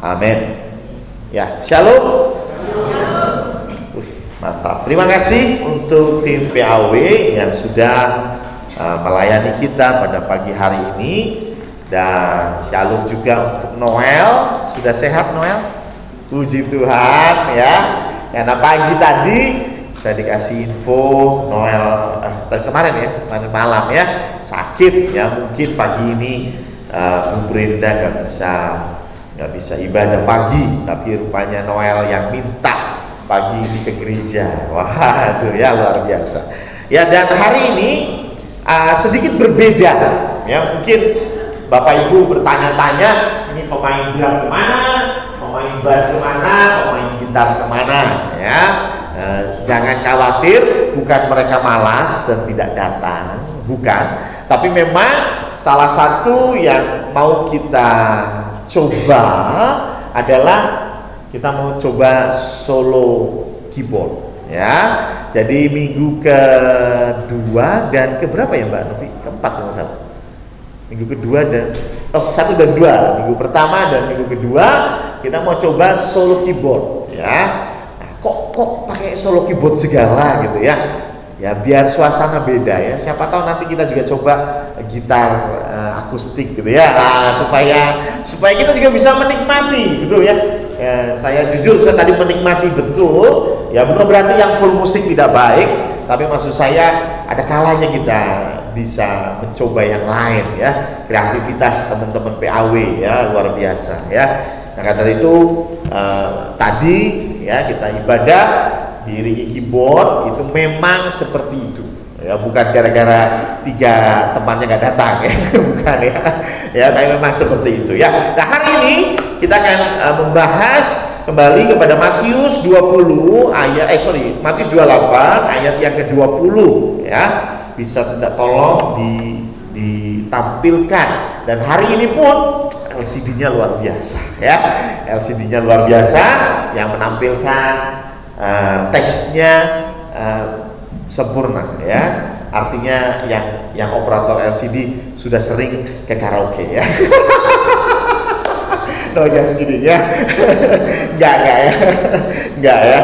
Amin. Ya, shalom. Mantap. Terima kasih untuk tim PAW yang sudah melayani kita pada pagi hari ini, dan shalom juga untuk Noel. Sudah sehat Noel? Puji Tuhan ya. Karena pagi tadi saya dikasih info Noel kemarin ya, kemarin malam ya, sakit ya. Mungkin pagi ini Bu Brenda nggak bisa ibadah pagi, tapi rupanya Noel yang minta pagi ini ke gereja. Waduh ya, luar biasa ya. Dan hari ini sedikit berbeda ya. Mungkin Bapak Ibu bertanya-tanya, ini pemain drum kemana, pemain bass kemana, pemain gitar kemana ya. Jangan khawatir, bukan mereka malas dan tidak datang, bukan. Tapi memang salah satu yang mau kita coba adalah kita mau coba solo keyboard ya. Jadi minggu kedua dan keberapa ya Mbak Novi? Keempat kalau salah. Minggu kedua dan 1 dan 2. Minggu pertama dan minggu kedua kita mau coba solo keyboard ya. Nah, kok pakai solo keyboard segala gitu ya? Ya biar suasana beda ya. Siapa tahu nanti kita juga coba gitar akustik gitu ya. Nah, supaya kita juga bisa menikmati gitu ya. Saya jujur saya tadi menikmati betul ya, bukan berarti yang full musik tidak baik, tapi maksud saya ada kalanya kita bisa mencoba yang lain ya. Kreativitas teman-teman PAW ya luar biasa ya. Nah karena itu tadi ya kita ibadah diiringi keyboard itu memang seperti itu ya, bukan gara-gara 3 temannya nggak datang ya, bukan ya, tapi memang seperti itu ya. Nah hari ini kita akan membahas kembali kepada Matius 20 Matius 28 ayat yang ke-20 ya. Bisa tidak tolong ditampilkan, dan hari ini pun LCD-nya luar biasa ya. LCD-nya luar biasa yang menampilkan teksnya sempurna ya. Artinya yang operator LCD sudah sering ke karaoke ya. No, ya segini ya. Enggak ya.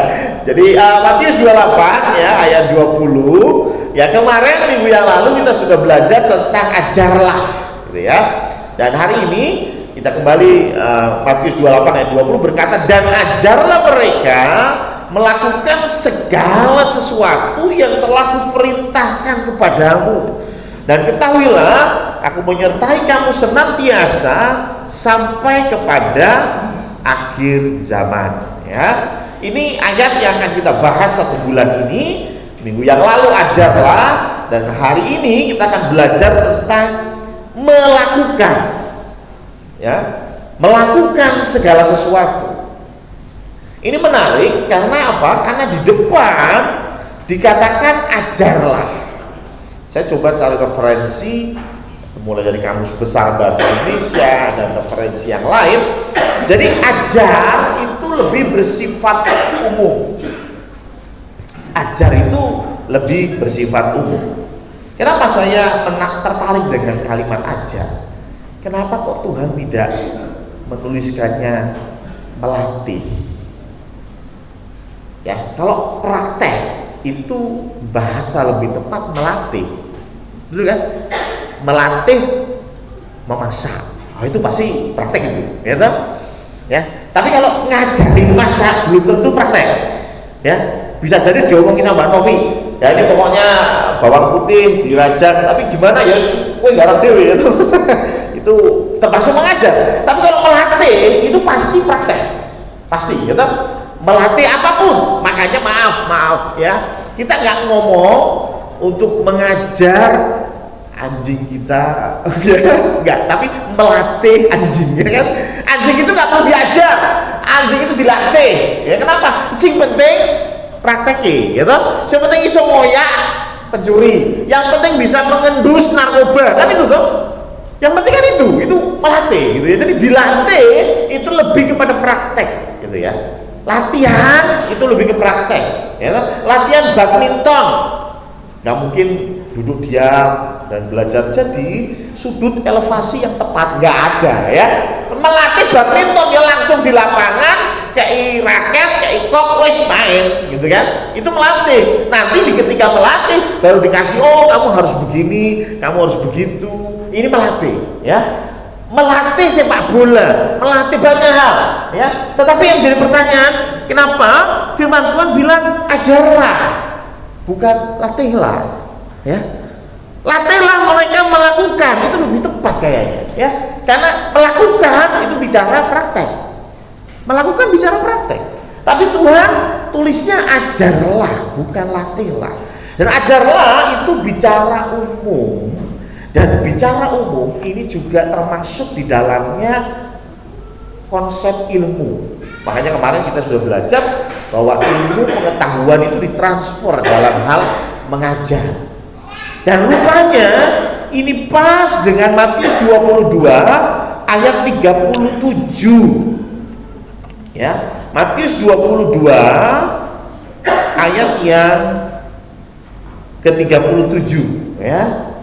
Jadi Matius 28 ya ayat 20 ya. Kemarin minggu yang lalu kita sudah belajar tentang ajarlah gitu ya. Dan hari ini kita kembali Matius 28 ayat 20 berkata, dan ajarlah mereka melakukan segala sesuatu yang telah kuperintahkan kepadamu, dan ketahuilah aku menyertai kamu senantiasa sampai kepada akhir zaman ya. Ini ayat yang akan kita bahas 1 bulan ini. Minggu yang lalu ajarlah, dan hari ini kita akan belajar tentang melakukan ya, melakukan segala sesuatu. Ini menarik karena apa? Karena di depan dikatakan ajarlah. Saya coba cari referensi mulai dari Kamus Besar Bahasa Indonesia dan referensi yang lain. Jadi ajar itu lebih bersifat umum. Ajar itu lebih bersifat umum. Kenapa saya tertarik dengan kalimat ajar? Kenapa kok Tuhan tidak menuliskannya melatih? Ya, kalau praktek itu bahasa lebih tepat melatih, betul kan? Melatih memasak, itu pasti praktek itu, ya toh? Ya. Tapi kalau ngajarin masak belum tentu praktek, ya. Bisa jadi diomongin sama Mbak Novi, ya ini pokoknya bawang putih dirajang, tapi gimana ya? Kowe garap dewe itu, itu termasuk mengajar. Tapi kalau melatih itu pasti praktek, pasti, ya toh? Melatih apapun. Makanya maaf ya, kita nggak ngomong untuk mengajar anjing kita nggak, tapi melatih anjingnya kan. Anjing itu nggak perlu diajar, anjing itu dilatih ya. Kenapa? Sing penting prakteknya gitu. Sing penting iso ngoyak pencuri, yang penting bisa mengendus narkoba kan, itu tuh yang penting kan, itu melatih gitu ya. Jadi dilatih itu lebih kepada praktek gitu ya. Latihan itu lebih ke praktek ya. Latihan badminton nggak mungkin duduk diam dan belajar. Jadi sudut elevasi yang tepat nggak ada ya. Melatih badminton ya langsung di lapangan, kayak raket, kayak kok wes main gitu kan. Itu melatih. Nanti ketika melatih baru dikasih, oh kamu harus begini, kamu harus begitu. Ini melatih ya. Melatih sepak bola, melatih banyak hal ya. Tetapi yang jadi pertanyaan, kenapa firman Tuhan bilang ajarlah, bukan latihlah ya. Latihlah mereka melakukan, itu lebih tepat kayaknya ya. Karena melakukan itu bicara praktek, melakukan bicara praktek. Tapi Tuhan tulisnya ajarlah, bukan latihlah. Dan ajarlah itu bicara umum. Dan bicara umum ini juga termasuk di dalamnya konsep ilmu. Makanya kemarin kita sudah belajar bahwa ilmu pengetahuan itu ditransfer dalam hal mengajar. Dan rupanya ini pas dengan Matius 22 ayat 37. Ya, Matius 22 ayat yang ke-37 ya.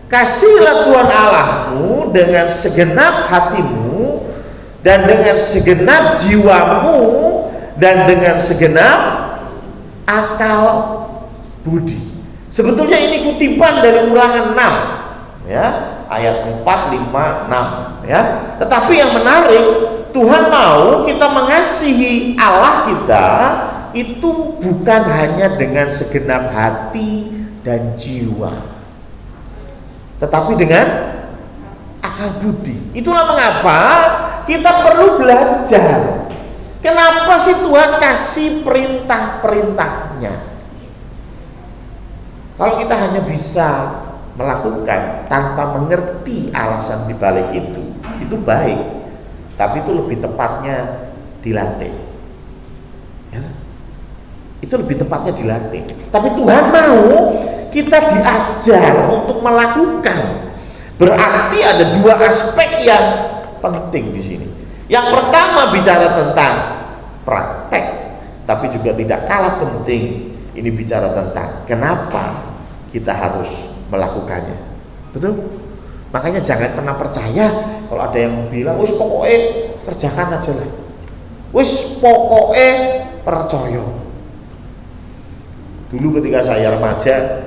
Kasihlah Tuhan Allahmu dengan segenap hatimu dan dengan segenap jiwamu dan dengan segenap akal budi. Sebetulnya ini kutipan dari Ulangan 6 ya, ayat 4, 5, 6 ya. Tetapi yang menarik, Tuhan mau kita mengasihi Allah kita itu bukan hanya dengan segenap hati dan jiwa, tetapi dengan akal budi. Itulah mengapa kita perlu belajar. Kenapa sih Tuhan kasih perintah-perintahnya? Kalau kita hanya bisa melakukan tanpa mengerti alasan dibalik itu baik, tapi itu lebih tepatnya dilatih. Ya, itu lebih tepatnya dilatih. Tapi Tuhan mau kita diajar untuk melakukan. Berarti ada dua aspek yang penting di sini. Yang pertama bicara tentang praktek, tapi juga tidak kalah penting ini bicara tentang kenapa kita harus melakukannya. Betul? Makanya jangan pernah percaya kalau ada yang bilang, "Wis pokoknya kerjakan aja lah. Wis pokoknya percaya." Dulu ketika saya remaja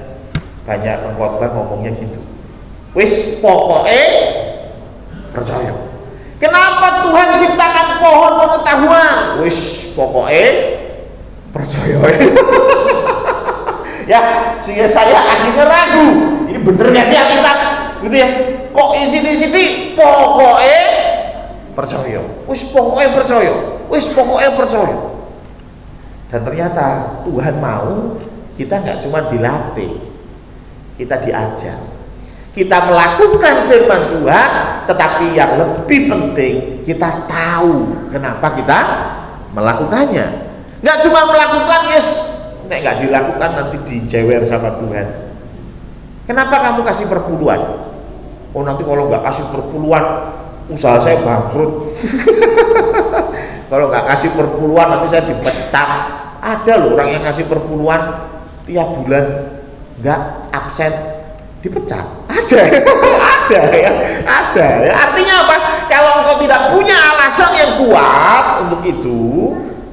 banyak pengkhotbah ngomongnya gitu. Wis pokoknya percaya. Kenapa Tuhan ciptakan pohon pengetahuan? Wis pokoknya percaya. Ya, sehingga saya akhirnya ragu. Ini bener gak sih Alkitab? Gitu ya. Kok di sini pokoknya percaya. Wis pokoknya percaya. Wis pokoknya percaya. Dan ternyata Tuhan mau kita nggak cuma dilatih, kita diajar. Kita melakukan firman Tuhan, tetapi yang lebih penting kita tahu kenapa kita melakukannya. Nggak cuma melakukan, yes, nggak dilakukan nanti dijewer sama Tuhan. Kenapa kamu kasih perpuluhan? Oh nanti kalau nggak kasih perpuluhan usaha saya bangkrut. Kalau nggak kasih perpuluhan nanti saya dipecat. Ada loh orang yang kasih perpuluhan tiap bulan nggak absen dipecat. Ada ya. Artinya apa? Kalau engkau tidak punya alasan yang kuat untuk itu,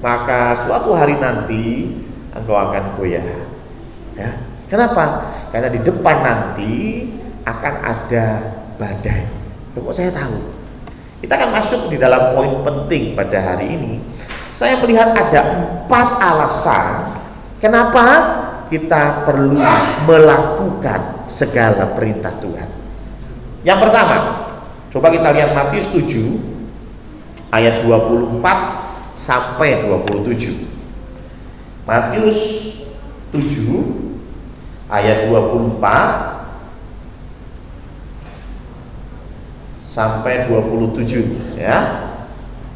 maka suatu hari nanti engkau akan goyah. Ya. Kenapa? Karena di depan nanti akan ada badai. Loh, kok saya tahu? Kita akan masuk di dalam poin penting pada hari ini. Saya melihat ada 4 alasan kenapa kita perlu melakukan segala perintah Tuhan. Yang pertama, coba kita lihat Matius 7 ayat 24 sampai 27. Matius 7 ayat 24 sampai 27 ya.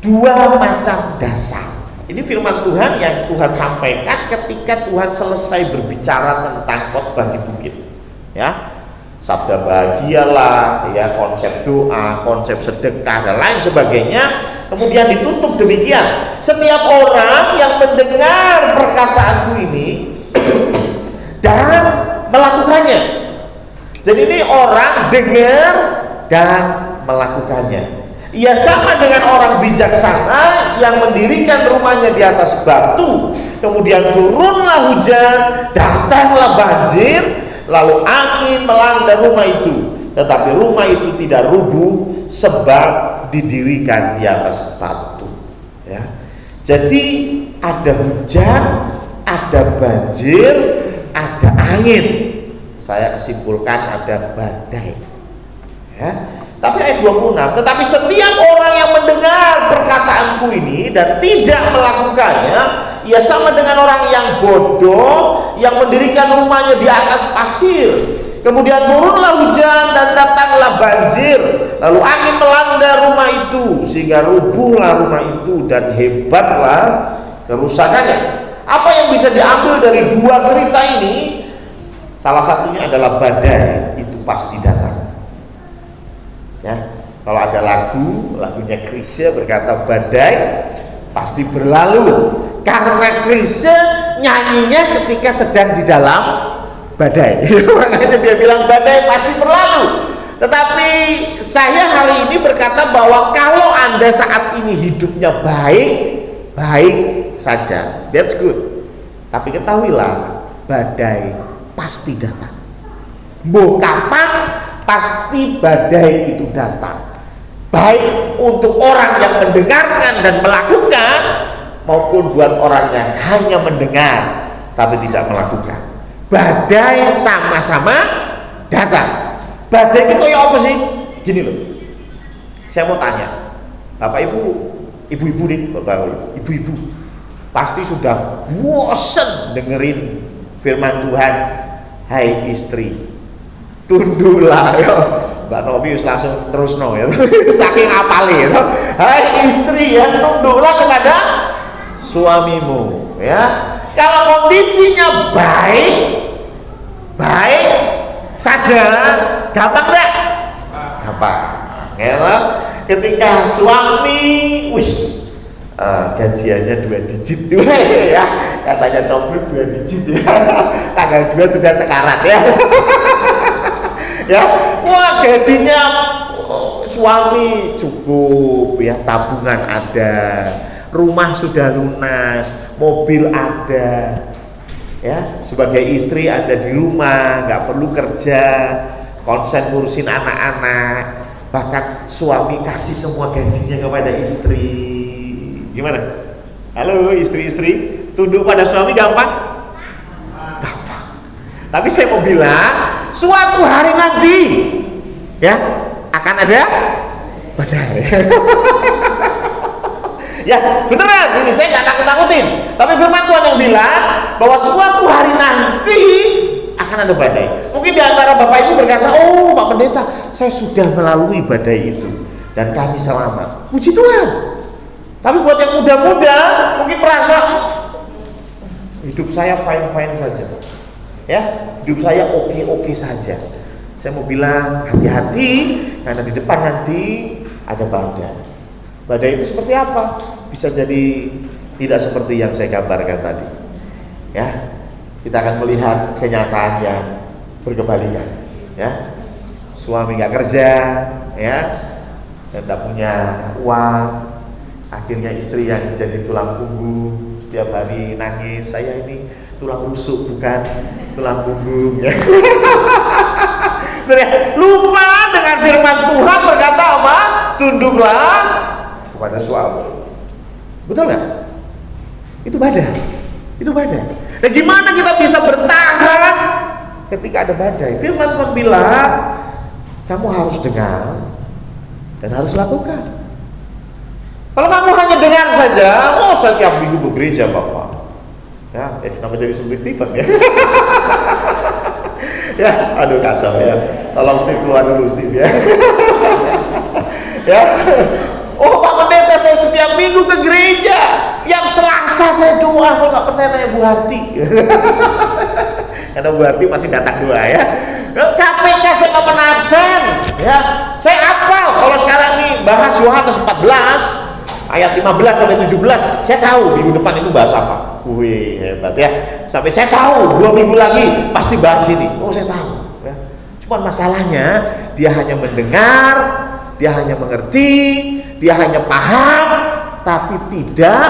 2 macam dasar. Ini firman Tuhan yang Tuhan sampaikan ketika Tuhan selesai berbicara tentang khotbah di bukit. Ya. Sabda bahagialah, ya, konsep doa, konsep sedekah dan lain sebagainya. Kemudian ditutup demikian. Setiap orang yang mendengar perkataanku ini dan melakukannya, Jadi ini orang dengar dan melakukannya. Ia sama dengan orang bijaksana yang mendirikan rumahnya di atas batu, kemudian turunlah hujan, datanglah banjir, lalu angin melanda rumah itu, tetapi rumah itu tidak rubuh sebab didirikan di atas batu. Ya. Jadi ada hujan, ada banjir, ada angin. Saya kesimpulkan ada badai. Ya. Tapi ayat 26, tetapi setiap orang yang mendengar perkataanku ini dan tidak melakukannya, ia sama dengan orang yang bodoh yang mendirikan rumahnya di atas pasir. Kemudian turunlah hujan dan datanglah banjir, lalu angin melanda rumah itu sehingga rubuhlah rumah itu dan hebatlah kerusakannya. Apa yang bisa diambil dari dua cerita ini? Salah satunya adalah badai itu pasti datang. Ya, kalau ada lagunya Chrisye berkata badai pasti berlalu, karena Chrisye nyanyinya ketika sedang di dalam badai. Makanya dia bilang badai pasti berlalu. Tetapi saya hari ini berkata bahwa kalau Anda saat ini hidupnya baik saja, that's good. Tapi ketahuilah badai pasti datang. Mbok kapan pasti badai itu datang, baik untuk orang yang mendengarkan dan melakukan maupun buat orang yang hanya mendengar tapi tidak melakukan. Badai sama-sama datang. Badai itu kayak apa sih? Gini loh, saya mau tanya Bapak Ibu, ibu-ibu nih, Bapak ibu-ibu pasti sudah bosen dengerin firman Tuhan. Hai istri, tunduklah ya. Mbak Novius langsung terus ya. Saking apalnya ya. Hai istri ya, tunduklah kepada suamimu ya. Kalau kondisinya baik saja, gampang enggak? Gampang. Ya, ketika suami gajiannya 2 digit ya, katanya Cobrut 2 digit ya. Tanggal 2 sudah sekarat ya. Ya, wah gajinya suami cukup ya, tabungan ada, rumah sudah lunas, mobil ada. Ya, sebagai istri Anda di rumah, nggak perlu kerja, konsen ngurusin anak-anak, bahkan suami kasih semua gajinya kepada istri. Gimana? Halo istri-istri, tunduk pada suami gampang? Gampang. Tapi saya mau bilang, suatu hari nanti ya akan ada badai. Ya beneran, ini saya nggak takut-takutin, tapi firman Tuhan yang bilang bahwa suatu hari nanti akan ada badai. Mungkin diantara Bapak Ibu berkata, oh Pak Pendeta, saya sudah melalui badai itu dan kami selamat. Puji Tuhan. Tapi buat yang muda-muda mungkin merasa hidup saya fine-fine saja, ya hidup saya oke-oke saja. Saya mau bilang hati-hati, karena di depan nanti ada badai. Badai itu seperti apa? Bisa jadi tidak seperti yang saya gambarkan tadi. Ya, kita akan melihat kenyataan yang berkebalikan. Ya, suami nggak kerja, ya, dan tidak punya uang. Akhirnya istri yang jadi tulang punggung, setiap hari nangis, saya ini tulang rusuk bukan tulang punggung. Ya. Lupa dengan firman Tuhan berkata apa? Tunduklah kepada suami. Betul nggak? Itu badai. Itu badai. Nah, gimana kita bisa bertahan ketika ada badai? Firman Tuhan bilang, kamu harus dengar dan harus lakukan. Kalau kamu hanya dengar saja, oh setiap minggu ke gereja Bapak. Ya, nama jadi seperti Stephen ya. Ya, aduh kacau ya. Tolong Steve keluar dulu Steve ya. Ya. Oh Pak Pendeta, saya setiap minggu ke gereja. Yang Selasa saya doa. Kalau nggak percaya tanya Bu Harti. Karena Bu Harti masih datang doa ya. KPK saya nggak pernah absen. Ya, saya hafal. Kalau sekarang nih bahas Yohanes 14 ayat 15 sampai 17, saya tahu minggu depan itu bahas apa. Wih, hebat ya. Sampai saya tahu 2 minggu lagi pasti bahas ini. Oh, saya tahu ya. Cuman masalahnya dia hanya mendengar, dia hanya mengerti, dia hanya paham, tapi tidak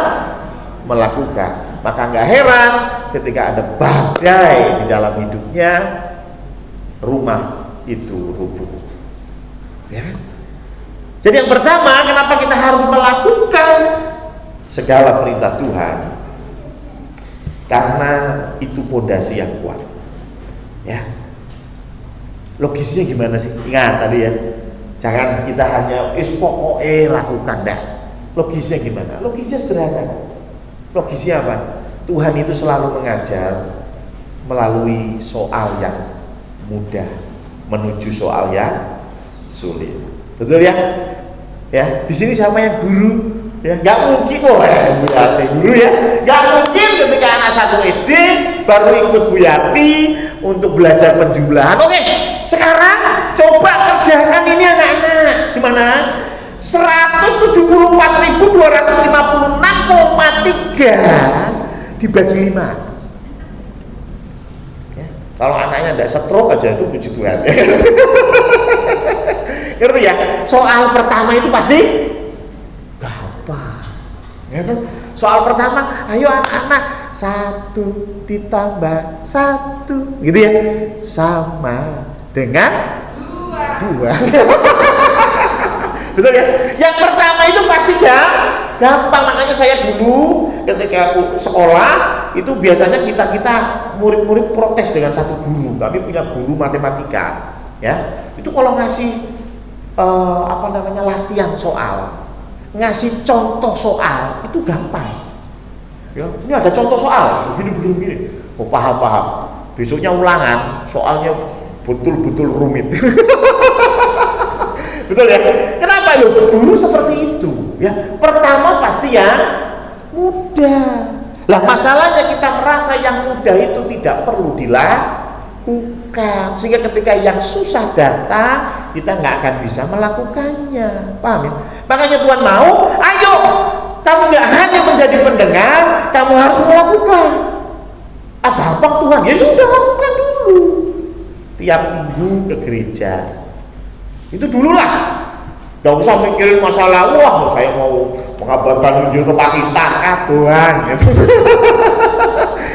melakukan. Maka nggak heran ketika ada badai di dalam hidupnya, rumah itu rubuh. Ya. Jadi yang pertama, kenapa kita harus melakukan segala perintah Tuhan? Karena itu pondasi yang kuat. Ya. Logisnya gimana sih? Ingat tadi ya. Jangan kita hanya pokoknya lakukan dah. Logisnya gimana? Logisnya sederhana. Logisnya apa? Tuhan itu selalu mengajar melalui soal yang mudah menuju soal yang sulit. Betul ya? Ya, di sini siapa yang guru? Ya, nggak mungkin Bu Yati guru ya. Nggak mungkin ketika anak 1 SD baru ikut Bu Yati untuk belajar penjumlahan. Oke, sekarang coba kerjakan ini anak-anak. Gimana? 174.256,3 dibagi 5. Ya, kalau anaknya tidak stroke aja itu puji Tuhan. Ngerti ya? Soal pertama itu pasti gampang. Gitu? Soal pertama, ayo anak-anak, 1 ditambah 1, gitu ya, sama dengan 2. Betul ya? Yang pertama itu pasti gampang. Makanya saya dulu ketika aku sekolah itu biasanya kita murid-murid protes dengan satu guru. Kami punya guru matematika, ya. Itu kalau ngasih latihan soal, ngasih contoh soal itu gampang. Ya, ini ada contoh soal, begini. Oh, paham. Besoknya ulangan, soalnya betul-betul rumit. Betul ya? Kenapa loh? Guru seperti itu. Ya, pertama pasti yang mudah. Lah masalahnya kita merasa yang mudah itu tidak perlu dilakukan, sehingga ketika yang susah datang kita nggak akan bisa melakukannya. Paham ya? Makanya Tuhan mau, ayo kamu nggak hanya menjadi pendengar, kamu harus melakukan. Gampang Tuhan, ya sudah lakukan dulu. Tiap minggu ke gereja. Itu dululah. Gak usah mikirin masalah, wah saya mau mengabarkan Injil ke Pakistan, Tuhan. Gitu.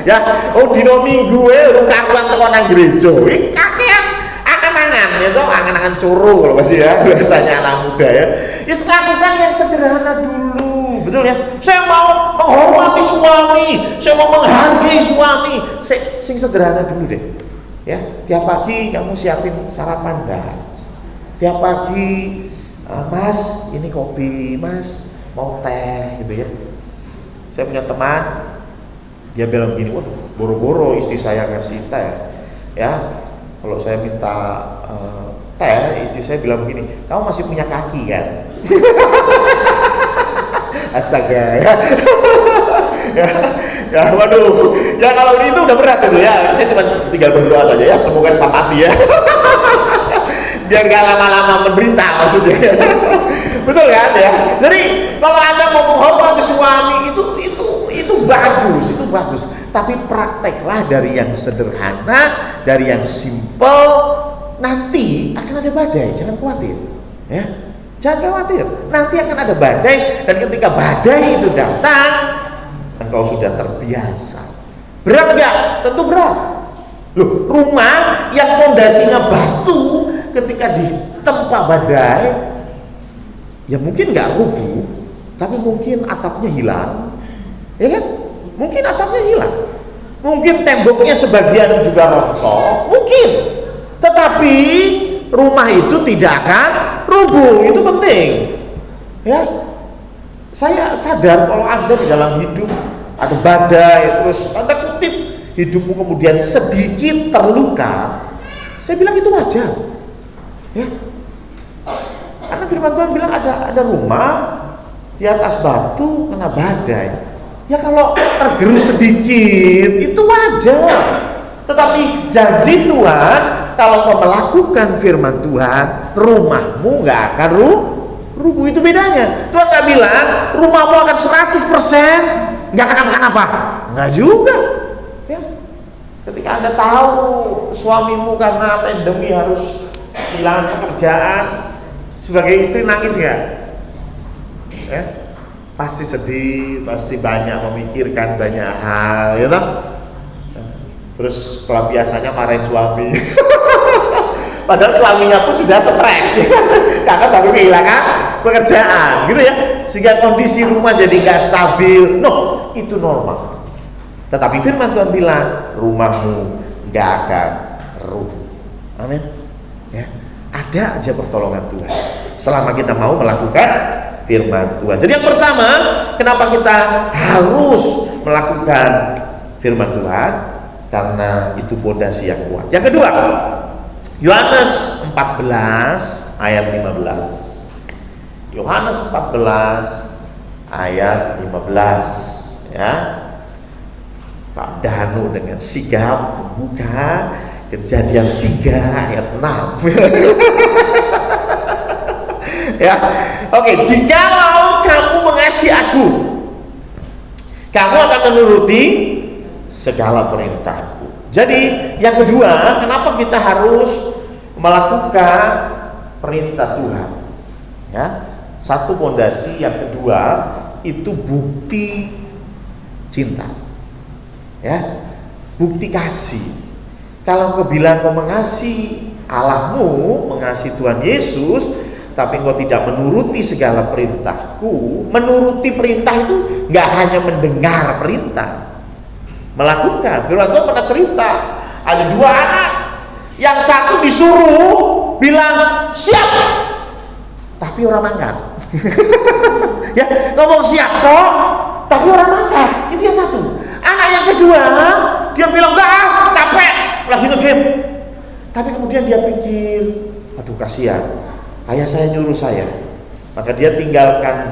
Ya, dino minggu urung karuan teko nang gereja. Kakean angan-angan gitu, angan-angan curu kalau masih ya, biasanya anak muda ya. Lakukan yang sederhana dulu, betul ya. Saya mau menghormati suami, saya mau menghargai suami. Sing sederhana dulu deh. Ya, tiap pagi kamu siapin sarapan dah. Tiap pagi, Mas, ini kopi, Mas, mau teh, gitu ya. Saya punya teman, dia bilang begini, waduh, boro-boro istri saya kasih teh, ya. Kalau saya minta teh, istri saya bilang begini, kamu masih punya kaki kan? Astaga, ya. Ya, waduh, ya kalau itu udah berat itu ya. Saya cuma tinggal berdoa saja ya, semoga cepat mati ya. Biar gak lama-lama menderita maksudnya. Betul kan ya? Jadi kalau Anda mau menghormati suami itu bagus. Tapi prakteklah dari yang sederhana, dari yang simple. Nanti akan ada badai, jangan khawatir. Ya, jangan khawatir. Nanti akan ada badai, dan ketika badai itu datang, engkau sudah terbiasa. Berat nggak? Tentu berat. Loh, rumah yang pondasinya batu ketika ditempa badai, ya mungkin nggak rubuh, tapi mungkin atapnya hilang, ya kan? Mungkin atapnya hilang, mungkin temboknya sebagian juga rontok, mungkin. Tetapi rumah itu tidak akan rubuh, itu penting. Ya, saya sadar kalau Anda di dalam hidup ada badai, terus tanda kutip hidupmu kemudian sedikit terluka, saya bilang itu wajar. Ya, karena firman Tuhan bilang ada rumah di atas batu kena badai. Ya kalau tergerus sedikit itu wajar. Tetapi janji Tuhan, kalau kau melakukan firman Tuhan, rumahmu nggak akan rubuh. Itu bedanya. Tuhan nggak bilang rumahmu akan 100% nggak kenapa-kenapa. Nggak juga. Ya. Ketika Anda tahu suamimu karena pandemi harus kehilangan pekerjaan, sebagai istri nangis nggak? Ya, pasti sedih, pasti banyak memikirkan banyak hal, ya toh? Terus pelampiasannya marahin suami. Padahal suaminya pun sudah stres, ya, karena baru kehilangan pekerjaan, gitu ya. Sehingga kondisi rumah jadi nggak stabil. No, itu normal. Tetapi firman Tuhan bilang, rumahmu nggak akan rubuh. Amin. Ya, ada aja pertolongan Tuhan selama kita mau melakukan firman Tuhan. Jadi yang pertama, kenapa kita harus melakukan firman Tuhan? Karena itu pondasi yang kuat. Yang kedua, Yohanes 14 ayat 15. Yohanes 14 ayat 15, ya. Pak Danu dengan sigap membuka Kejadian 3 ayat 6. Ya. Oke, jikalau kamu mengasihi aku, kamu akan menuruti segala perintahku. Jadi yang kedua, kenapa kita harus melakukan perintah Tuhan? Ya, satu pondasi. Yang kedua itu bukti cinta. Ya, bukti kasih. Kalau engkau bilang kau mengasihi Allahmu, mengasihi Tuhan Yesus, tapi engkau tidak menuruti segala perintahku. Menuruti perintah itu nggak hanya mendengar perintah, melakukan. Firman Tuhan pernah cerita, ada dua anak, yang satu disuruh bilang siap, tapi orang mangkat. Ya, ngomong siap toh, tapi orang mangkat. Itu yang satu. Anak yang kedua, dia bilang enggak, capek, lagi nge-game. Tapi kemudian dia pikir, aduh kasihan, ayah saya nyuruh saya. Maka dia tinggalkan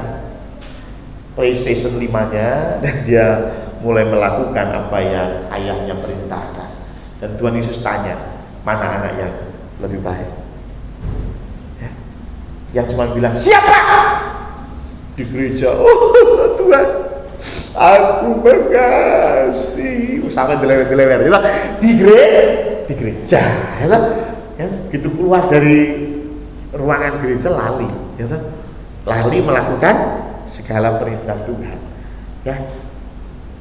PlayStation 5-nya dan dia mulai melakukan apa yang ayahnya perintahkan. Dan Tuhan Yesus tanya, mana anak yang lebih baik? Ya. Yang cuma bilang, siapa? Di gereja, oh Tuhan, aku mengasihi, sampai dilewer-dilewer, gitu. Di gereja, gitu. Ya, gitu keluar dari ruangan gereja lali, gitu. Lali melakukan segala perintah Tuhan. Ya,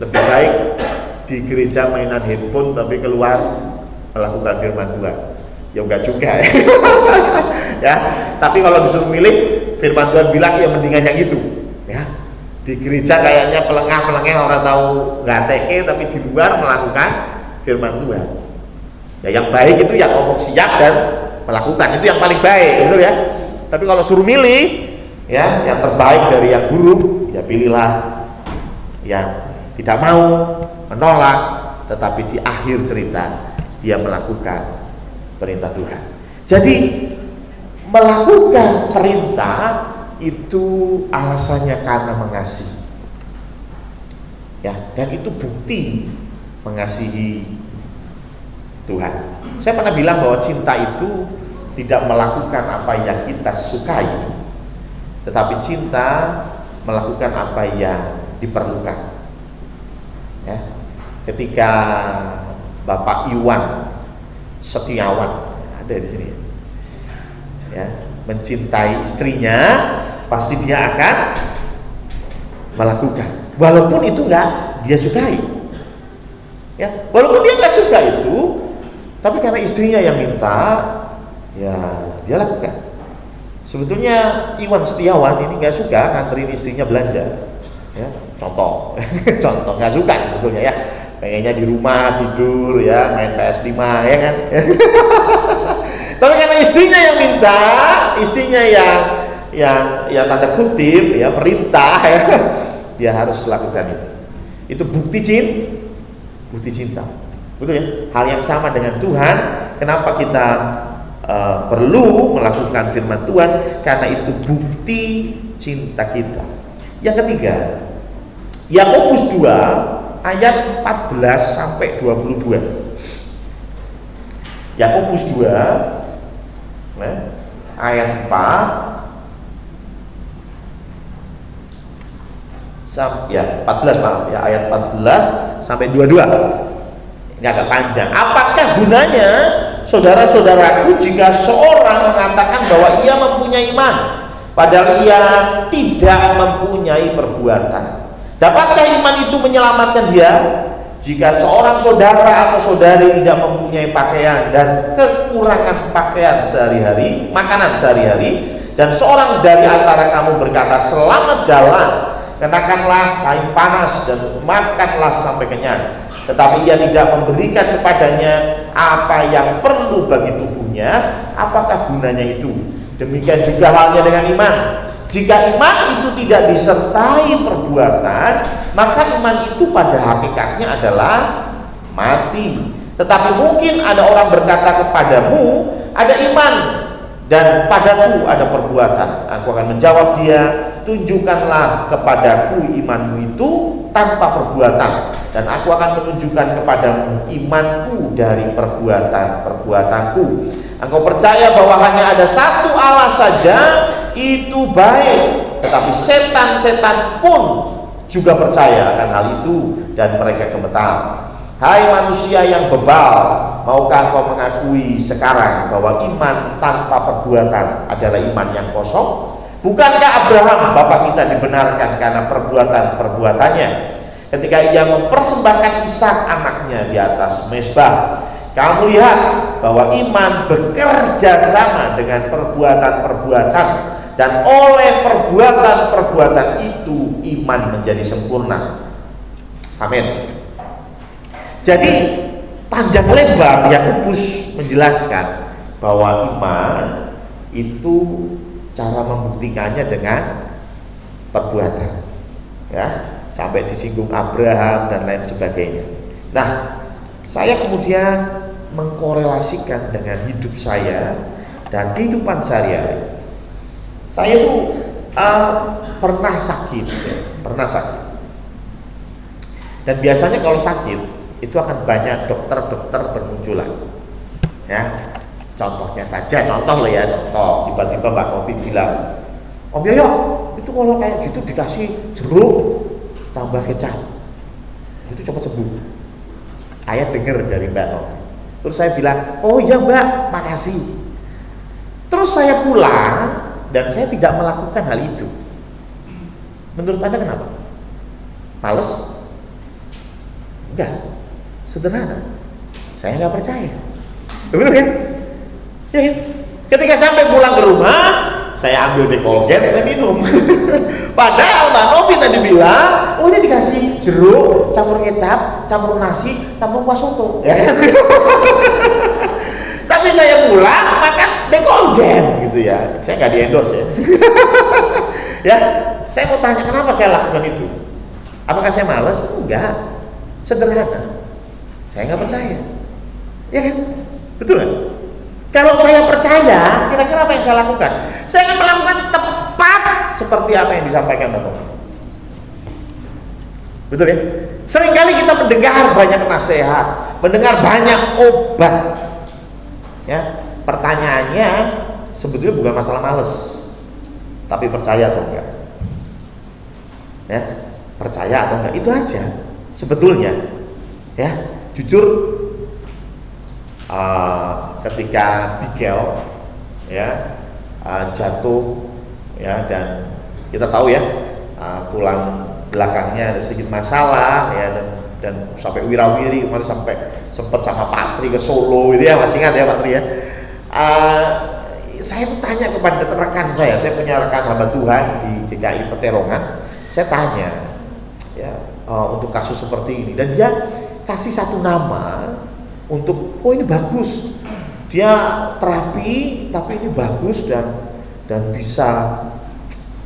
lebih baik di gereja mainan handphone tapi keluar melakukan firman Tuhan. Ya enggak juga. Ya, tapi kalau disuruh milih, firman Tuhan bilang ya mendingan yang itu. Ya, di gereja kayaknya pelengah-pelengah, orang tahu nggak teke, tapi di luar melakukan firman Tuhan. Ya, yang baik itu yang ngomong siap dan melakukan, itu yang paling baik, betul ya. Tapi kalau suruh milih, ya yang terbaik dari yang buruk, ya pilihlah yang tidak mau, menolak, tetapi di akhir cerita dia melakukan perintah Tuhan. Jadi melakukan perintah itu alasannya karena mengasihi. Ya, dan itu bukti mengasihi Tuhan. Saya pernah bilang bahwa cinta itu tidak melakukan apa yang kita sukai, tetapi cinta melakukan apa yang diperlukan. Ya, ketika Bapak Iwan Setiawan ada di sini, ya, mencintai istrinya, pasti dia akan melakukan, walaupun itu nggak dia sukai. Ya, walaupun dia nggak suka itu, tapi karena istrinya yang minta, ya dia lakukan. Sebetulnya Iwan Setiawan ini nggak suka nganterin istrinya belanja. Ya, contoh, contoh nggak suka sebetulnya, ya, pengennya di rumah tidur, ya, main PS5, ya kan. Tapi karena istrinya yang minta, istrinya yang tanda kutip, ya, perintah, ya, dia harus lakukan itu. Itu bukti cinta, betul ya. Hal yang sama dengan Tuhan. Kenapa kita perlu melakukan firman Tuhan? Karena itu bukti cinta kita. Yang ketiga, Yakobus 2 ayat 14 sampai 22. Yakobus 2 ayat 4 14 ayat 14 sampai 22. Ini agak panjang. Apakah gunanya, saudara-saudaraku, jika seorang mengatakan bahwa ia mempunyai iman, padahal ia tidak mempunyai perbuatan? Dapatkah iman itu menyelamatkan dia? Jika seorang saudara atau saudari tidak mempunyai pakaian dan kekurangan pakaian sehari-hari, makanan sehari-hari, dan seorang dari antara kamu berkata, selamat jalan, kenakanlah kain panas dan makanlah sampai kenyang, tetapi ia tidak memberikan kepadanya apa yang perlu bagi tubuhnya, apakah gunanya itu? Demikian juga halnya dengan iman. Jika iman itu tidak disertai perbuatan, maka iman itu pada hakikatnya adalah mati. Tetapi mungkin ada orang berkata kepadamu, ada iman dan padaku ada perbuatan. Aku akan menjawab dia, tunjukkanlah kepadaku imanmu itu tanpa perbuatan, dan aku akan menunjukkan kepadamu imanku dari perbuatanku. Engkau percaya bahwa hanya ada satu Allah saja, itu baik, tetapi setan-setan pun juga percaya akan hal itu, dan mereka gemetar. Hai manusia yang bebal, maukah engkau mengakui sekarang bahwa iman tanpa perbuatan adalah iman yang kosong? Bukankah Abraham bapak kita dibenarkan karena perbuatan-perbuatannya ketika ia mempersembahkan Ishak anaknya di atas mezbah? Kamu lihat bahwa iman bekerja sama dengan perbuatan-perbuatan, dan oleh perbuatan-perbuatan itu iman menjadi sempurna. Amin. Jadi panjang lebar Yakobus menjelaskan bahwa iman itu cara membuktikannya dengan perbuatan, ya, sampai disinggung Abraham dan lain sebagainya. Nah, saya kemudian mengkorelasikan dengan hidup saya dan kehidupan sehari-hari. Saya tuh pernah sakit, ya, pernah sakit. Dan biasanya kalau sakit itu akan banyak dokter-dokter bermunculan, ya. Contohnya saja, contoh loh ya, contoh. Tiba-tiba Mbak Novi bilang, Om Yoyo, itu kalau kayak gitu dikasih jeruk tambah kecap, itu cepat sembuh. Saya dengar dari Mbak Novi. Terus saya bilang, oh iya Mbak, makasih. Terus saya pulang dan saya tidak melakukan hal itu. Menurut Anda kenapa? Males? Enggak, sederhana. Saya nggak percaya. Benar kan? Ya, ketika sampai pulang ke rumah, saya ambil Dekolgen, saya minum. Padahal Mbak Novi tadi bilang, oh ini dikasih jeruk, campur kecap, campur nasi, campur kuah soto. Ya. Tapi saya pulang makan Dekolgen gitu ya. Saya nggak di-endorse ya. Ya, saya mau tanya kenapa saya lakukan itu? Apakah saya malas? Enggak. Sederhana. Saya nggak percaya. Ya kan? Betul kan? Kalau saya percaya, kira-kira apa yang saya lakukan? Saya akan melakukan tepat seperti apa yang disampaikan Bapak. Betul ya? Seringkali kita mendengar banyak nasihat, mendengar banyak obat. Ya, pertanyaannya sebetulnya bukan masalah males, tapi percaya atau enggak. Ya, percaya atau enggak, itu aja sebetulnya. Ya, jujur. Ketika Bigel ya jatuh ya, dan kita tahu ya tulang belakangnya ada sedikit masalah ya, dan sampai wirawiri kemarin, sampai sempat sama Pak Tri ke Solo gitu ya, masih ingat ya Pak Tri ya. Saya tuh tanya kepada rekan saya punya rekan hamba Tuhan di GKI Peterongan, saya tanya ya untuk kasus seperti ini, dan dia kasih satu nama untuk, oh ini bagus, dia terapi tapi ini bagus dan bisa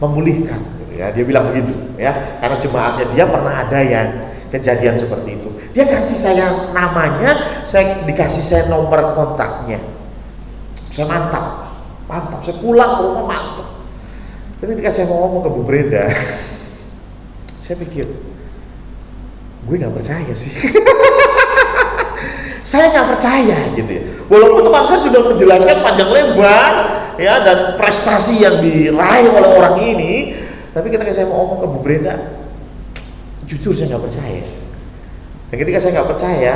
memulihkan gitu ya, dia bilang begitu ya, karena jemaatnya dia pernah ada yang kejadian seperti itu. Dia kasih saya namanya, saya dikasih saya nomor kontaknya. Saya mantap, saya pulang ke rumah mantap. Tapi ketika saya mau ngomong ke Bu Brenda, saya pikir gue nggak percaya sih. Saya nggak percaya gitu ya. Walaupun teman saya sudah menjelaskan panjang lebar ya, dan prestasi yang diraih oleh orang ini, tapi ketika saya mau ngomong ke Bu Brenda, jujur saya nggak percaya. Dan ketika saya nggak percaya,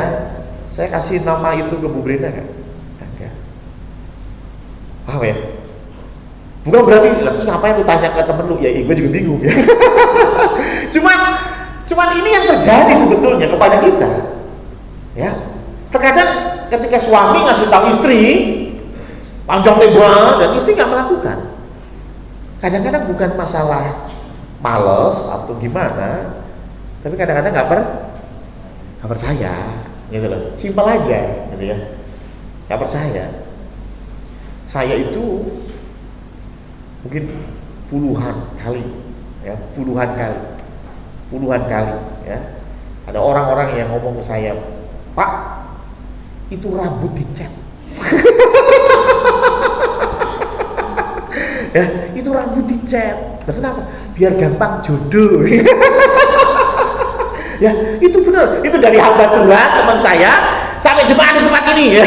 saya kasih nama itu ke Bu Brenda kan? Enggak. Paham ya? Bukan berarti, terus ngapain lu tanya ke temen lu? Ya gue juga bingung ya. Cuman ini yang terjadi sebetulnya kepada kita. Ya. Terkadang ketika suami ngasih tahu istri panjang lebar dan istri nggak melakukan. Kadang-kadang bukan masalah males atau gimana, tapi kadang-kadang nggak percaya, gitu loh. Simpel aja, gitu ya. Nggak percaya. Saya itu mungkin puluhan kali, ya. Ada orang-orang yang ngomong ke saya, Pak, itu rambut dicat. Ya, itu rambut dicat. Nah, kenapa? Biar gampang jodoh. Ya, itu benar. Itu dari hamba Tuhan, teman saya, sampai jemaat di tempat ini ya.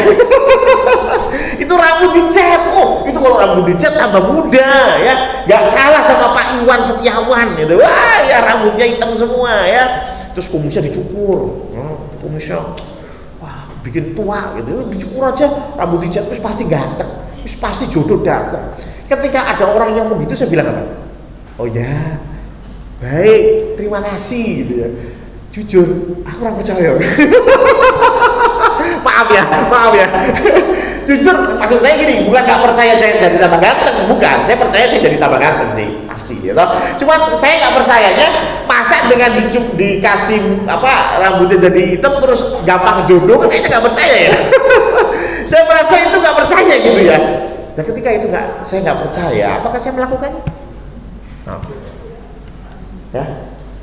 Itu rambut dicat. Oh, itu kalau rambut dicat tambah muda ya. Gak kalah sama Pak Iwan Setiawan gitu. Wah, ya rambutnya hitam semua ya. Terus kumisnya dicukur. Kumisnya wah, bikin tua gitu. Dicukur aja, rambut dicat terus pasti ganteng. Terus pasti jodoh datang. Ketika ada orang yang begitu, saya bilang apa? Oh ya, baik, terima kasih gitu ya. Jujur, aku kurang percaya. maaf ya. Jujur, maksud saya gini, bukan nggak percaya saya jadi tambah ganteng, bukan. Saya percaya saya jadi tambah ganteng sih, pasti gitu. Cuman saya nggak percayanya, masa dengan dikasih rambutnya jadi hitam terus gampang jodoh, kan kayaknya nggak percaya ya. Saya merasa itu nggak percaya gitu ya. Dan ketika itu saya nggak percaya, apakah saya melakukannya? Nah, ya,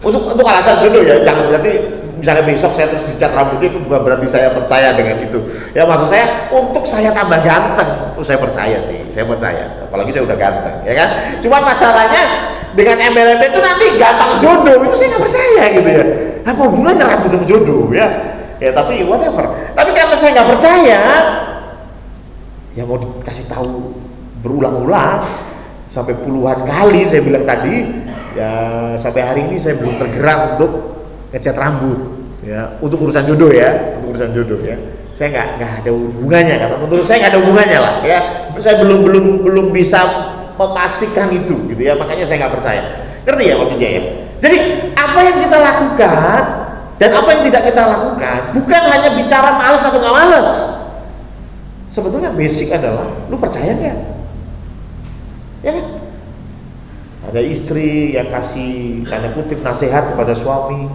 untuk alasan jodoh ya, jangan berarti misalnya besok saya terus dicat rambutnya itu bukan berarti saya percaya dengan itu. Ya maksud saya untuk saya tambah ganteng, saya percaya sih, saya percaya. Apalagi saya udah ganteng, ya kan? Cuma masalahnya dengan embel-embel itu nanti gampang jodoh, itu saya nggak percaya gitu ya. Apa hubungannya rambut sama jodoh ya? Ya tapi whatever. Tapi karena saya nggak percaya, ya mau dikasih tahu berulang-ulang sampai puluhan kali saya bilang tadi ya, sampai hari ini saya belum tergerak untuk ngecat rambut ya, untuk urusan jodoh ya, saya nggak ada hubungannya, karena menurut saya nggak ada hubungannya lah ya, saya belum bisa memastikan itu gitu ya, makanya saya nggak percaya. Ngerti ya maksudnya ya? Jadi apa yang kita lakukan dan apa yang tidak kita lakukan bukan hanya bicara malas atau nggak malas. Sebetulnya basic adalah lu percaya nggak? Ya kan? Ada istri yang kasih tanda kutip nasihat kepada suami,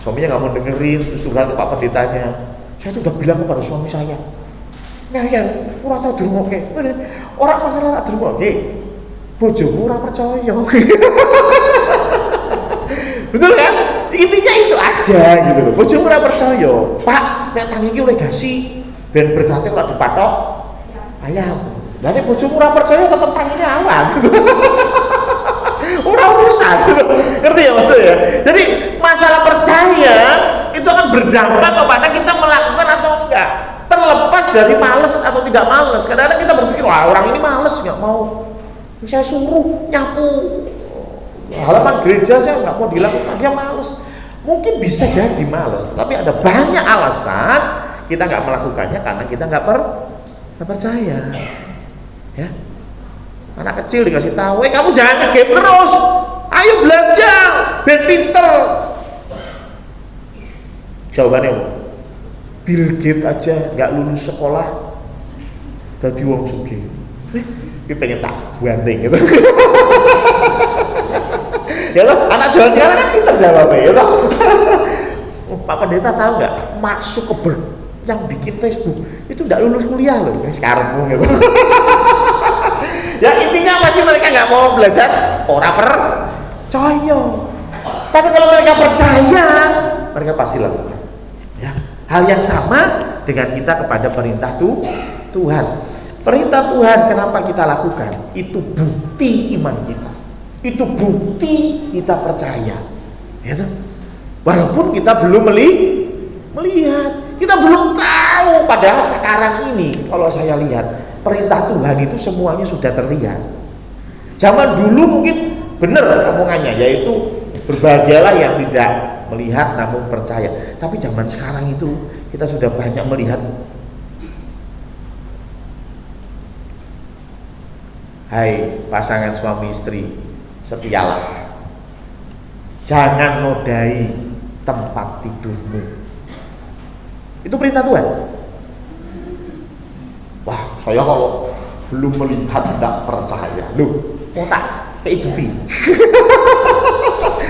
suaminya nggak mau dengerin, terus curhat ke Pak Pendetanya. Saya tuh udah bilang kepada suami saya, nah ya, ora tau dirungokke. Orang masalah ora dirungokke, bojomu ora percaya. Betul kan? Intinya itu aja gitu loh. Bojomu ora percaya, Pak, nek tangi iki legasi ben berkate ora dipatok ayam. Lah nek bojomu ora percaya tetep tangine awan. Ora urusan gitu. Ngerti ya maksudnya? Jadi masalah percaya itu akan berdampak kepada kita melakukan atau enggak. Terlepas dari males atau tidak males. Kadang-kadang kita berpikir, wah orang ini males, nggak mau. Saya suruh nyapu halaman gereja, saya nggak mau dilakukan, dia males. Mungkin bisa jadi males, tetapi ada banyak alasan kita nggak melakukannya karena kita nggak percaya. Ya, anak kecil dikasih tahu, kamu jangan nge-game terus, ayo belajar, biar pinter. Jawabannya apa? Bill Gates aja nggak lulus sekolah, jadi wong sugih. Kita pengen tak banting gitu. Ya toh, anak zaman sekarang kan pinter jawabnya, ya toh. Pak Pendeta tahu nggak, Mark Zuckerberg yang bikin Facebook itu nggak lulus kuliah loh, sekarang gitu. Ya intinya masih mereka nggak mau belajar, orang percaya. Tapi kalau mereka percaya, mereka pasti lakukan. Ya, hal yang sama dengan kita kepada perintah Tuhan. Perintah Tuhan kenapa kita lakukan? Itu bukti iman kita. Itu bukti kita percaya. Ya, walaupun kita belum melihat, kita belum tahu. Padahal sekarang ini kalau saya lihat perintah Tuhan itu semuanya sudah terlihat. Zaman dulu mungkin benar omongannya, yaitu berbahagialah yang tidak melihat namun percaya. Tapi zaman sekarang itu kita sudah banyak melihat. Hai pasangan suami istri, setialah. Jangan nodai tempat tidurmu. Itu perintah Tuhan. Wah, saya kalau belum melihat tidak percaya. Loh, mau tak kayak bukti.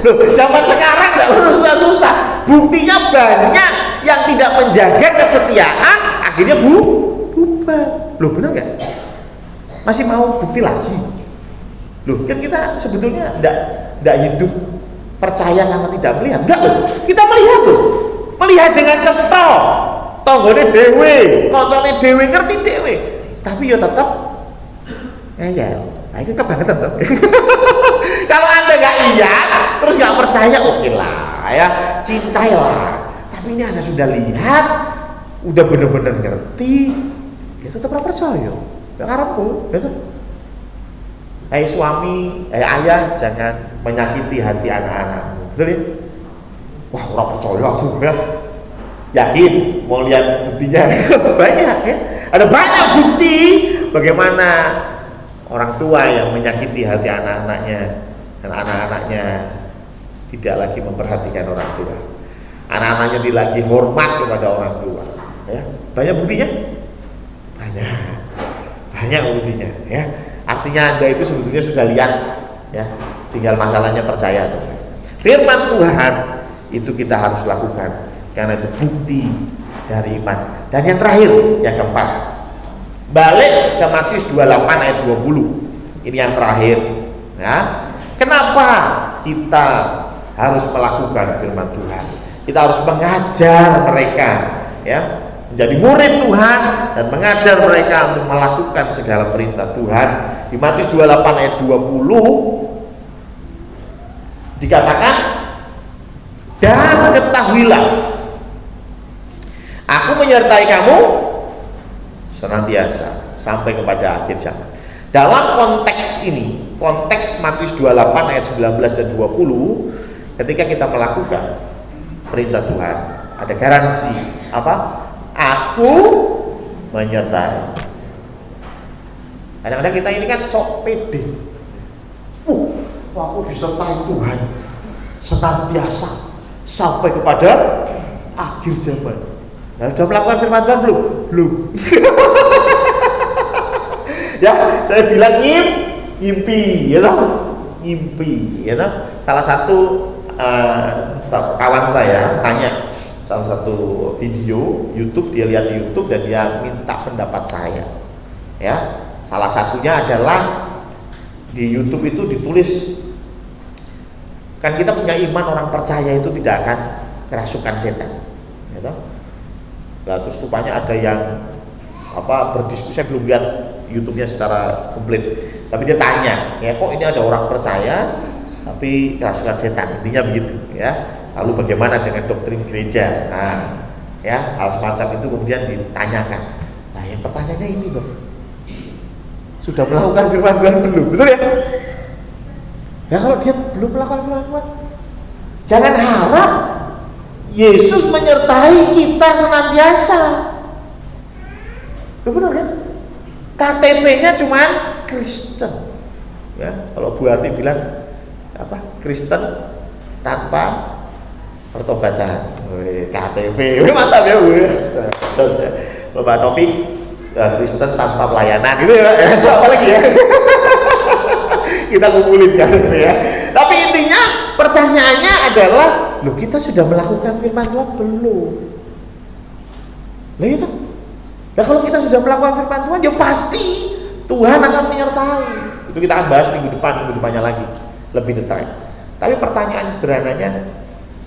Loh, zaman sekarang nggak perlu susah-susah. Buktinya banyak yang tidak menjaga kesetiaan, akhirnya bubar. Loh, benar nggak? Masih mau bukti lagi? Loh, kan kita sebetulnya nggak hidup percaya karena tidak melihat. Enggak loh, kita melihat loh. Melihat dengan cetha. Tanggane dhewe, kancane dhewe, ngerti dhewe. Tapi ya tetap ngeyel. Nah, itu kebangetan tuh. Kalau Anda nggak lihat, terus nggak percaya, oke lah, ya, cincai lah. Tapi ini Anda sudah lihat, udah bener-bener ngerti, ya tetap percaya. Ya karepmu, ya tuh. Hai suami, ayah, jangan menyakiti hati anak-anakmu. Betul ya? Wah, orang percaya aku ya. Yakin mau lihat buktinya? Banyak ya. Ada banyak bukti bagaimana orang tua yang menyakiti hati anak-anaknya dan anak-anaknya tidak lagi memperhatikan orang tua. Anak-anaknya tidak lagi hormat kepada orang tua. Ya, banyak buktinya? Banyak buktinya. Ya, artinya Anda itu sebetulnya sudah lihat. Ya, tinggal masalahnya percaya atau enggak. Firman Tuhan itu kita harus lakukan. Karena itu bukti dari iman. Dan yang terakhir, yang keempat, balik ke Matius 28 ayat 20. Ini yang terakhir ya. Kenapa kita harus melakukan firman Tuhan? Kita harus mengajar mereka ya, menjadi murid Tuhan dan mengajar mereka untuk melakukan segala perintah Tuhan. Di Matius 28 ayat 20 dikatakan, dan ketahuilah, aku menyertai kamu senantiasa sampai kepada akhir zaman. Dalam konteks ini, konteks Matius 28 ayat 19 dan 20, ketika kita melakukan perintah Tuhan, ada garansi apa? Aku menyertai. Kadang-kadang kita ini kan sok pede. Aku disertai Tuhan senantiasa sampai kepada akhir zaman. Nah, sudah melakukan firman Tuhan belum? Belum. Ya, saya bilang ngimpi, ya toh? Ngimpi, ya toh? Salah satu kawan saya tanya salah satu video YouTube, dia lihat di YouTube dan dia minta pendapat saya. Ya, salah satunya adalah di YouTube itu ditulis, kan kita punya iman orang percaya itu tidak akan kerasukan setan, ya toh? Nah, terus rupanya ada yang berdiskusi, saya belum lihat YouTube-nya secara komplit, tapi dia tanya, ya kok ini ada orang percaya tapi kerasukan setan, intinya begitu ya. Lalu bagaimana dengan doktrin gereja? Nah, ya hal semacam itu kemudian ditanyakan. Nah, yang pertanyaannya ini dong, sudah melakukan firman Tuhan belum? Betul ya? Ya kalau dia belum melakukan firman Tuhan, jangan harap Yesus menyertai kita senantiasa. Benar kan? KTP-nya cuman Kristen. Ya, kalau Bu Arti bilang Kristen tanpa pertobatan. KTP, mantap ya Bu. Bapak Taufik, Kristen tanpa pelayanan gitu ya. Apa lagi ya? Kita kumpulin kan ya. Tapi intinya pertanyaannya adalah, loh, kita sudah melakukan firman Tuhan belum? Nah itu. Ya kalau kita sudah melakukan firman Tuhan, ya pasti Tuhan akan menyertai. Itu kita akan bahas minggu depannya lagi lebih detail. Tapi pertanyaan sederhananya,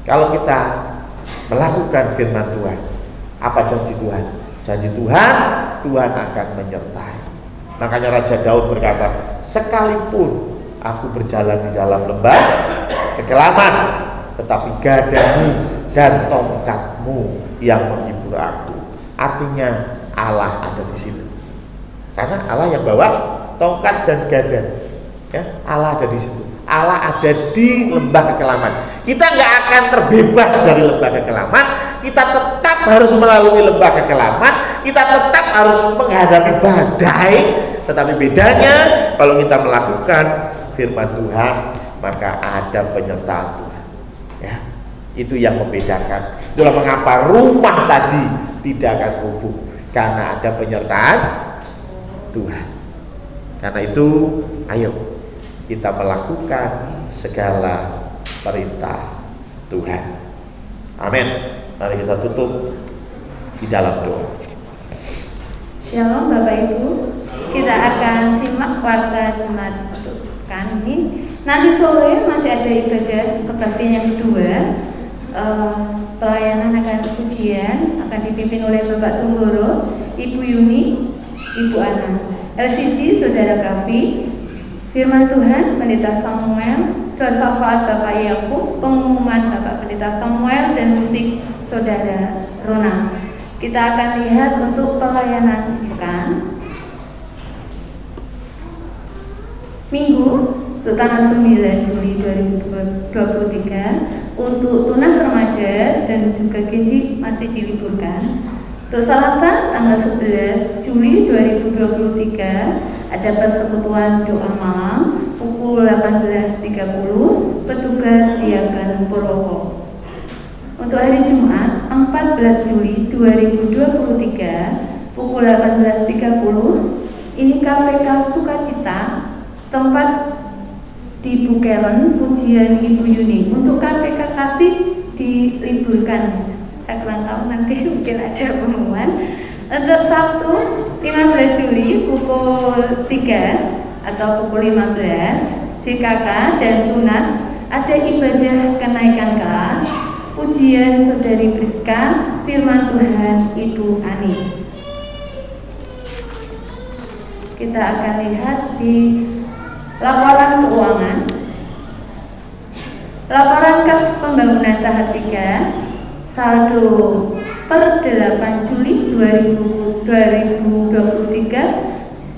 kalau kita melakukan firman Tuhan, apa janji Tuhan? Janji Tuhan, Tuhan akan menyertai. Makanya Raja Daud berkata, sekalipun aku berjalan di dalam lembah kegelapan, tetapi gadamu dan tongkatmu yang menghibur aku. Artinya Allah ada di situ. Karena Allah yang bawa tongkat dan gada. Ya, Allah ada di situ. Allah ada di lembah kekelaman. Kita nggak akan terbebas dari lembah kekelaman. Kita tetap harus melalui lembah kekelaman. Kita tetap harus menghadapi badai. Tetapi bedanya kalau kita melakukan firman Tuhan, maka ada penyertaan Tuhan. Ya, itu yang membedakan. Itulah mengapa rumah tadi tidak akan rubuh, karena ada penyertaan Tuhan. Karena itu, ayo kita melakukan segala perintah Tuhan. Amin. Mari kita tutup di dalam doa. Shalom Bapak Ibu. Kita akan simak warta Jumat untuk pekan ini. Nanti sore masih ada ibadah kebaktian yang kedua. Pelayanan akan ujian akan dipimpin oleh Bapak Tunggoro, Ibu Yuni, Ibu Ana, LCD Saudara Kavi, Firman Tuhan Pendeta Samuel, doa syafaat Bapak Yakub, pengumuman Bapak Pendeta Samuel, dan musik Saudara Rona. Kita akan lihat untuk pelayanan sepekan. Minggu untuk tanggal 9 Juli 2023 untuk tunas remaja dan juga Genji masih diliburkan. Untuk Selasa tanggal 11 Juli 2023 ada persekutuan doa malam pukul 18.30, petugas diakan Purwoko. Untuk hari Jumat 14 Juli 2023 pukul 18.30 ini KPK Sukacita, tempat di Bukelen, pujian Ibu Yuni. Untuk KPK Kasih diliburkan. Saya kurang tahu, nanti mungkin ada pengumuman. Untuk Sabtu 15 Juli pukul 3 atau pukul 15 JKK dan Tunas ada ibadah kenaikan kelas, pujian Saudari Priska, firman Tuhan Ibu Ani. Kita akan lihat di laporan keuangan. Laporan kas pembangunan tahap 3 saldo per 8 Juli 2023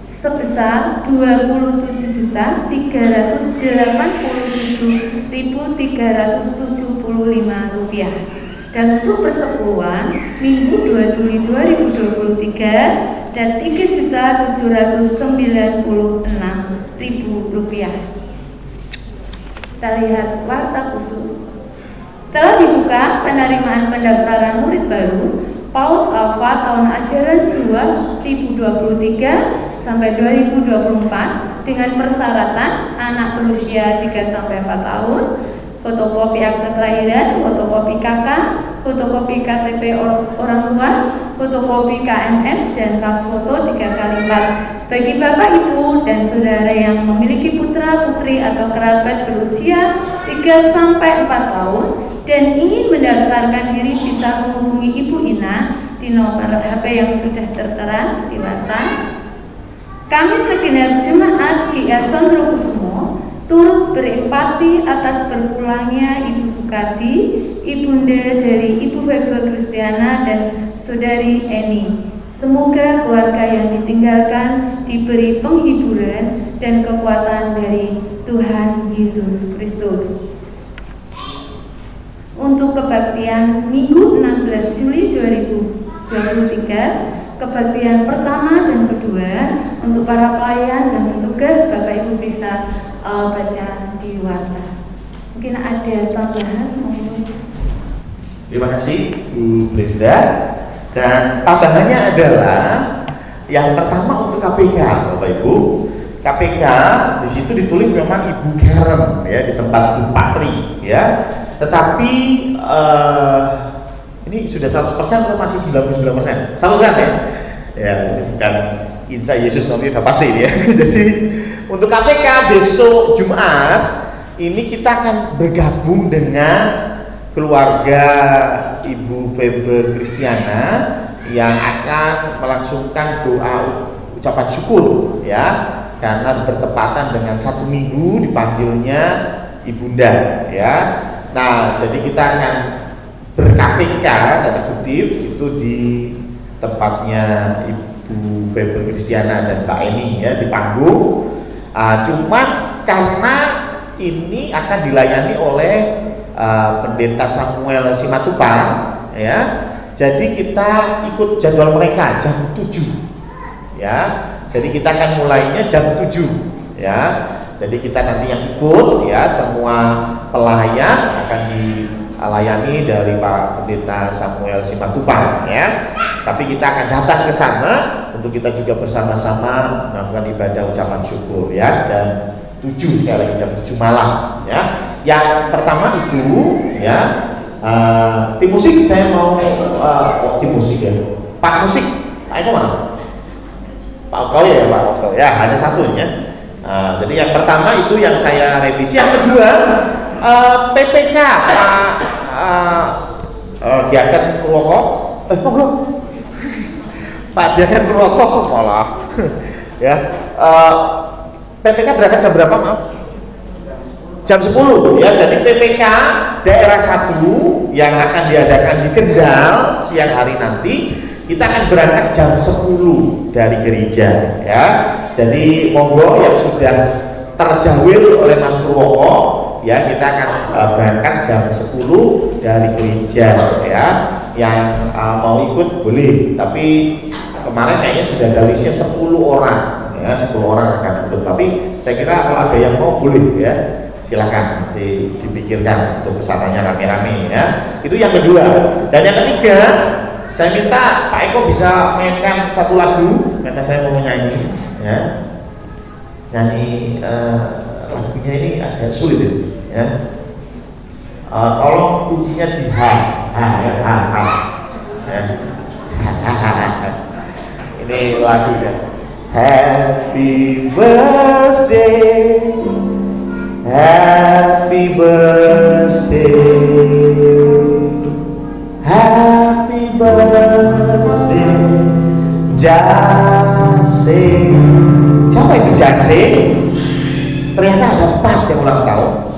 sebesar Rp27.387.375. Dan untuk persepuluhan Minggu 2 Juli 2023 dan Rp3.796.000. Kita lihat warta khusus. Telah dibuka penerimaan pendaftaran murid baru PAUD Alfa tahun ajaran 2023 sampai 2024 dengan persyaratan anak berusia 3-4 tahun, fotokopi akta kelahiran, fotokopi KK, fotokopi KTP orang tua, fotokopi KMS, dan kas foto 3x4. Bagi Bapak, Ibu, dan Saudara yang memiliki putra, putri, atau kerabat berusia 3-4 tahun dan ingin mendaftarkan diri bisa menghubungi Ibu Ina di nomor HP yang sudah tertera di warta. Kami segenap jemaat GA Condrokusumo turut berempati atas berpulangnya Ibu Sukardi, ibunda dari Ibu Febe Kristiana dan Saudari Eni. Semoga keluarga yang ditinggalkan diberi penghiburan dan kekuatan dari Tuhan Yesus Kristus. Untuk kebaktian Minggu 16 Juli 2023, kebaktian pertama dan kedua untuk para pelayan dan petugas, Bapak Ibu bisa baca di warta. Mungkin ada tambahan? Terima kasih Bu Brenda. Dan tambahannya adalah yang pertama untuk KPK, Bapak Ibu. KPK di situ ditulis memang Ibu Karen ya di tempat Bu Patri ya. Tetapi ini sudah 100% atau masih 99%? 100% ya. Ya, ini bukan Insya Yesus nanti udah pasti ini ya. Jadi untuk KPK besok Jumat ini kita akan bergabung dengan keluarga Ibu Febe Kristiana yang akan melangsungkan doa ucapan syukur ya, karena bertepatan dengan 1 minggu dipanggilnya Ibunda ya. Nah, jadi kita akan ber-KPK tanda kutip itu di tempatnya Ibu Febe Kristiana dan Mbak Eni ya di panggung. Cuman karena ini akan dilayani oleh Pendeta Samuel Simatupang, ya. Jadi kita ikut jadwal mereka jam 7, ya. Jadi kita akan mulainya jam 7, ya. Jadi kita nanti yang ikut, ya, semua pelayan akan dilayani dari Pak Pendeta Samuel Simatupang, ya. Tapi kita akan datang ke sana untuk kita juga bersama-sama melakukan ibadah ucapan syukur, ya, jam 7, sekali lagi jam 7 malam, ya. Yang pertama itu, ya, tim musik saya mau tim musik, ya, Pak musik, Pak Eko mana? Pak Eko, ya, Pak Eko, ya, hanya satu, ya. Jadi yang pertama itu yang saya revisi. Yang kedua, PPK Pak Diaken Purwoko, Pak Diaken Purwoko malah, ya. PPK berangkat jam berapa, maaf? Jam 10, ya. Jadi PPK daerah 1 yang akan diadakan di Kendal siang hari nanti, kita akan berangkat jam 10 dari gereja, ya. Jadi monggo yang sudah terjawil oleh Mas Purwoko, ya, kita akan berangkat jam 10 dari gereja, ya. Yang mau ikut boleh, tapi kemarin kayaknya sudah ada listnya 10 orang, ya, 10 orang akan ikut. Tapi saya kira kalau ada yang mau boleh, ya, silakan nanti dipikirkan untuk kesananya rame-rame, ya. Itu yang kedua. Dan yang ketiga, saya minta Pak Eko bisa mainkan satu lagu karena saya mau nyanyi, ya. Nyanyi lagunya ini agak sulit, ya. Tolong kuncinya di H, ya. Ini lagunya. Happy birthday, happy birthday, happy birthday, Jase. Siapa itu Jase? Ternyata ada 4 yang ulang tahun.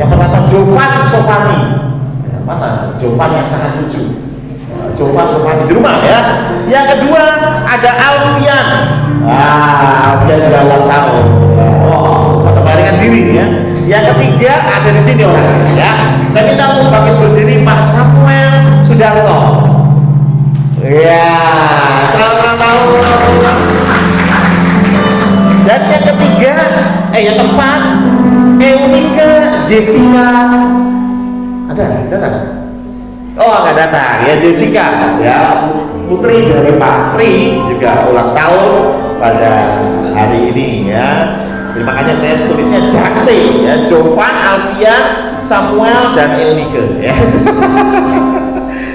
Yang pertama Jovan Sofani, ya, mana Jovan yang sangat lucu, Jovan Sofani di rumah, ya. Yang kedua ada Alfian, Alfian juga ulang tahun, melarikan diri, ya. Yang ketiga ada di sini orangnya, ya. Saya minta untuk bangkit berdiri Pak Samuel Sudarto, ya, selamat ulang tahun. Dan yang ketiga, yang keempat, Eunika Jessica, ada datang? Oh, nggak datang, ya. Jessica, ya, putri dari Pak Tri juga ulang tahun pada hari ini, ya. Jadi makanya saya tulisnya Jase, ya, Jovan, Alfian, Samuel, dan Eunika, ya.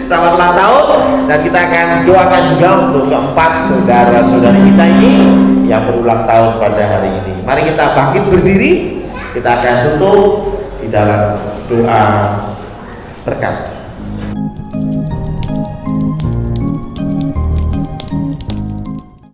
Selamat ulang tahun, dan kita akan doakan juga untuk keempat saudara-saudari kita ini yang berulang tahun pada hari ini. Mari kita bangkit berdiri, kita akan tutup di dalam doa berkat.